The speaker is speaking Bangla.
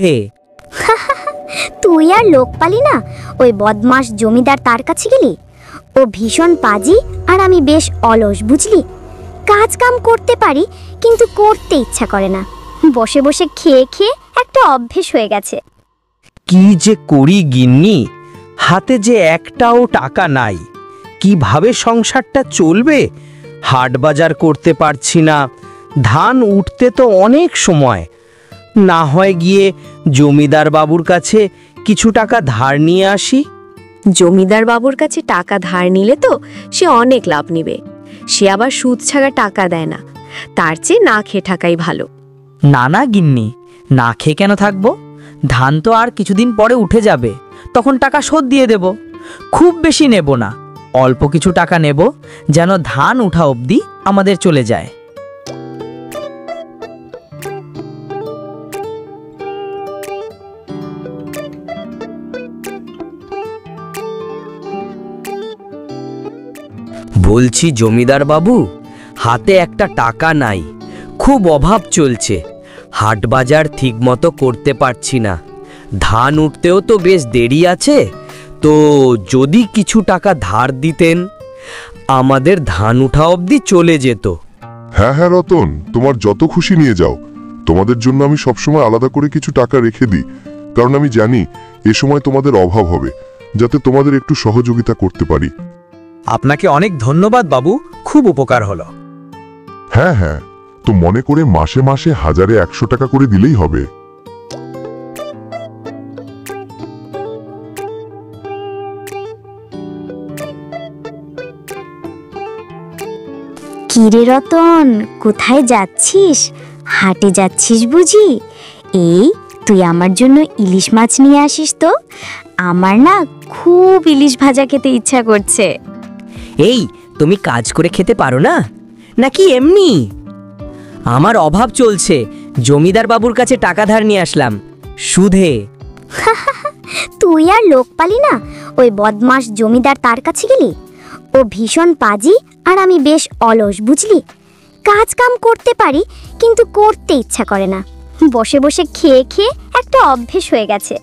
হে তুই আর লোক পালি না? ওই বদমাস জমিদার তার কাছে গেলি? ও ভীষণ পাজি আর আমি বেশ অলস, বুঝলি? কাজ কাম করতে পারি কিন্তু করতে ইচ্ছা করে না। বসে বসে খেয়ে খেয়ে একটা অভ্যেস হয়ে গেছে। কি যে করি গিন্নি, হাতে যে একটাও টাকা নাই, কিভাবে সংসারটা চলবে? হাট বাজার করতে পারছি না, ধান উঠতে তো অনেক সময়। না হয় গিয়ে জমিদার বাবুর কাছে কিছু টাকা ধার নিয়ে আসি। জমিদার বাবুর কাছে টাকা ধার নিলে তো সে অনেক লাভ নিবে। সে আবার সুদ ছাড়া টাকা দেয় না। তার চেয়ে না খেয়ে থাকাই ভালো। না না গিন্নি, না খেয়ে কেন থাকবো? ধান তো আর কিছুদিন পরে উঠে যাবে, তখন টাকা শোধ দিয়ে দেব। খুব বেশি নেব না, অল্প কিছু টাকা নেব, যেন ধান উঠা অবধি আমাদের চলে যায়। বলছি জমিদার বাবু, হাতে একটা টাকা নাই, খুব অভাব চলছে। হাট বাজার ঠিকমতো করতে পারছি না, ধান উঠতেও তো বেশ দেরি আছে। তো যদি কিছু টাকা ধার দিতেন, আমাদের ধান উঠা অবধি চলে যেত। হ্যাঁ হ্যাঁ রতন, তোমার যত খুশি নিয়ে যাও। তোমাদের জন্য আমি সবসময় আলাদা করে কিছু টাকা রেখে দিই, কারণ আমি জানি এ সময় তোমাদের অভাব হবে, যাতে তোমাদের একটু সহযোগিতা করতে পারি। আপনাকে অনেক ধন্যবাদ বাবু, খুব উপকার হলো। হ্যাঁ হ্যাঁ, তো মনে করে মাসে মাসে 1000-100 টাকা করে দিলেই হবে। কিরে রতন, কোথায় যাচ্ছিস? হাটে যাচ্ছিস বুঝি? এই তুই আমার জন্য ইলিশ মাছ নিয়ে আসিস তো। আমার না খুব ইলিশ ভাজা খেতে ইচ্ছা করছে। এই, তুমি কাজ করে খেতে পারো না নাকি এমনি? আমার অভাব চলছে, জমিদার বাবুর কাছে টাকা ধার নিয়ে আসলাম, সুদে। তুই আর লোক পালি না? ওই বদমাস জমিদার তার কাছে গেলি? ও ভীষণ পাজি আর আমি বেশ অলস, বুঝলি? কাজ কাম করতে পারি কিন্তু করতে ইচ্ছা করে না। বসে বসে খেয়ে খেয়ে একটা অভ্যেস হয়ে গেছে।